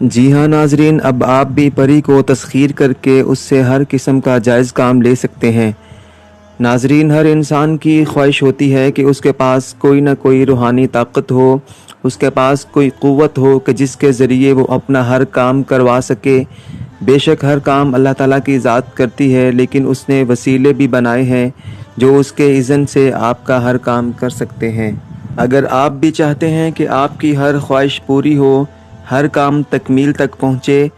جی ہاں ناظرین، اب آپ بھی پری کو تسخیر کر کے اس سے ہر قسم کا جائز کام لے سکتے ہیں۔ ناظرین، ہر انسان کی خواہش ہوتی ہے کہ اس کے پاس کوئی نہ کوئی روحانی طاقت ہو، اس کے پاس کوئی قوت ہو کہ جس کے ذریعے وہ اپنا ہر کام کروا سکے۔ بے شک ہر کام اللہ تعالیٰ کی ذات کرتی ہے، لیکن اس نے وسیلے بھی بنائے ہیں جو اس کے اذن سے آپ کا ہر کام کر سکتے ہیں۔ اگر آپ بھی چاہتے ہیں کہ آپ کی ہر خواہش پوری ہو، ہر کام تکمیل تک پہنچے،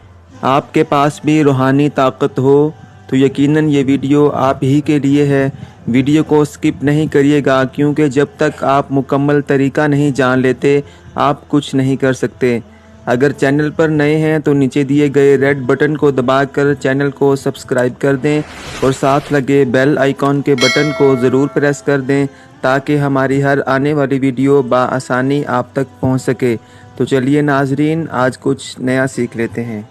آپ کے پاس بھی روحانی طاقت ہو، تو یقیناً یہ ویڈیو آپ ہی کے لیے ہے۔ ویڈیو کو سکپ نہیں کریے گا، کیونکہ جب تک آپ مکمل طریقہ نہیں جان لیتے آپ کچھ نہیں کر سکتے۔ اگر چینل پر نئے ہیں تو نیچے دیے گئے ریڈ بٹن کو دبا کر چینل کو سبسکرائب کر دیں اور ساتھ لگے بیل آئیکن کے بٹن کو ضرور پریس کر دیں تاکہ ہماری ہر آنے والی ویڈیو بآسانی آپ تک پہنچ سکے۔ تو چلیے ناظرین، آج کچھ نیا سیکھ لیتے ہیں۔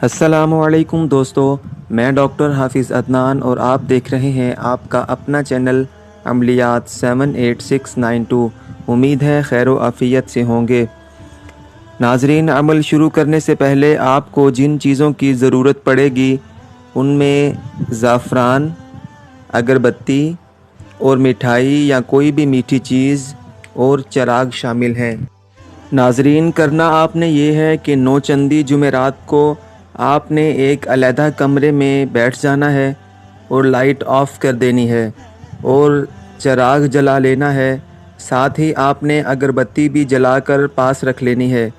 السلام علیکم دوستو، میں ڈاکٹر حافظ عدنان اور آپ دیکھ رہے ہیں آپ کا اپنا چینل عملیات 78692۔ امید ہے خیر و عافیت سے ہوں گے۔ ناظرین، عمل شروع کرنے سے پہلے آپ کو جن چیزوں کی ضرورت پڑے گی ان میں زعفران، اگربتی اور مٹھائی یا کوئی بھی میٹھی چیز اور چراغ شامل ہیں۔ ناظرین، کرنا آپ نے یہ ہے کہ نوچندی جمعرات کو آپ نے ایک علیحدہ کمرے میں بیٹھ جانا ہے اور لائٹ آف کر دینی ہے اور چراغ جلا لینا ہے۔ ساتھ ہی آپ نے اگربتی بھی جلا کر پاس رکھ لینی ہے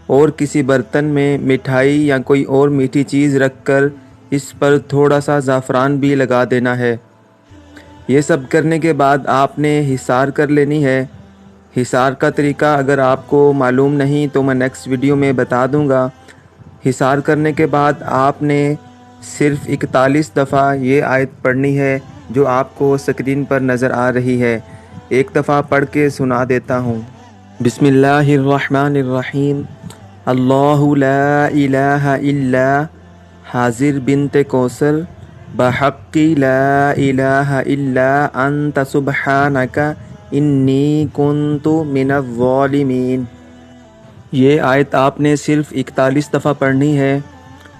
اور کسی برتن میں مٹھائی یا کوئی اور میٹھی چیز رکھ کر اس پر تھوڑا سا زعفران بھی لگا دینا ہے۔ یہ سب کرنے کے بعد آپ نے حصار کر لینی ہے۔ حصار کا طریقہ اگر آپ کو معلوم نہیں تو میں نیکسٹ ویڈیو میں بتا دوں گا۔ حصار کرنے کے بعد آپ نے صرف 41 دفعہ یہ آیت پڑھنی ہے جو آپ کو اسکرین پر نظر آ رہی ہے۔ ایک دفعہ پڑھ کے سنا دیتا ہوں۔ بسم اللہ الرحمن الرحیم۔ اللہ لا الہ الا حاضر بنت کوثر بحق لا الہ الا انت سبحانک انی کنت من الظالمین۔ یہ آیت آپ نے صرف 41 دفعہ پڑھنی ہے۔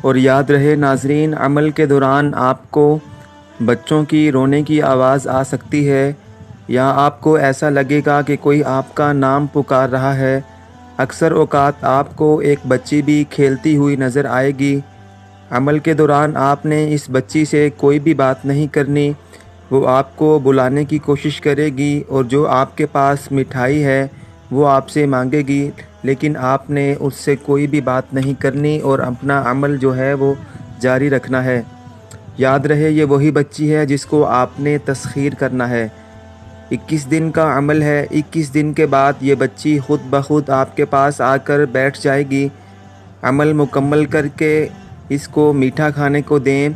اور یاد رہے ناظرین، عمل کے دوران آپ کو بچوں کی رونے کی آواز آ سکتی ہے یا آپ کو ایسا لگے گا کہ کوئی آپ کا نام پکار رہا ہے۔ اکثر اوقات آپ کو ایک بچی بھی کھیلتی ہوئی نظر آئے گی۔ عمل کے دوران آپ نے اس بچی سے کوئی بھی بات نہیں کرنی، وہ آپ کو بلانے کی کوشش کرے گی اور جو آپ کے پاس مٹھائی ہے وہ آپ سے مانگے گی، لیکن آپ نے اس سے کوئی بھی بات نہیں کرنی اور اپنا عمل جو ہے وہ جاری رکھنا ہے۔ یاد رہے یہ وہی بچی ہے جس کو آپ نے تسخیر کرنا ہے۔ 21 دن کا عمل ہے۔ 21 دن کے بعد یہ بچی خود بخود آپ کے پاس آ کر بیٹھ جائے گی۔ عمل مکمل کر کے اس کو میٹھا کھانے کو دیں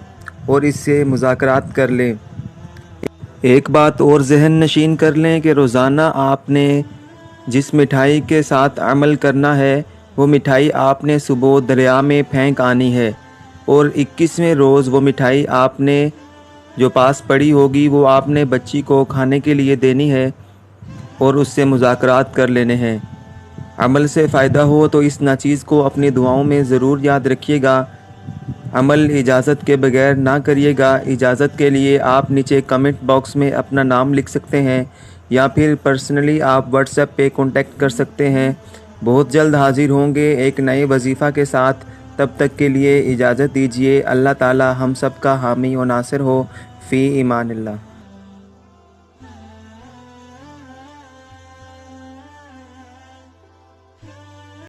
اور اس سے مذاکرات کر لیں۔ ایک بات اور ذہن نشین کر لیں کہ روزانہ آپ نے جس مٹھائی کے ساتھ عمل کرنا ہے وہ مٹھائی آپ نے صبح دریا میں پھینک آنی ہے اور 21ویں روز وہ مٹھائی آپ نے جو پاس پڑی ہوگی وہ آپ نے بچی کو کھانے کے لیے دینی ہے اور اس سے مذاکرات کر لینے ہیں۔ عمل سے فائدہ ہو تو اس ناچیز کو اپنی دعاؤں میں ضرور یاد رکھیے گا۔ عمل اجازت کے بغیر نہ کریے گا۔ اجازت کے لیے آپ نیچے کمنٹ باکس میں اپنا نام لکھ سکتے ہیں یا پھر پرسنلی آپ واٹس ایپ پہ کانٹیکٹ کر سکتے ہیں۔ بہت جلد حاضر ہوں گے ایک نئے وظیفہ کے ساتھ۔ تب تک کے لیے اجازت دیجیے۔ اللہ تعالی ہم سب کا حامی و ناصر ہو۔ فی امان اللہ۔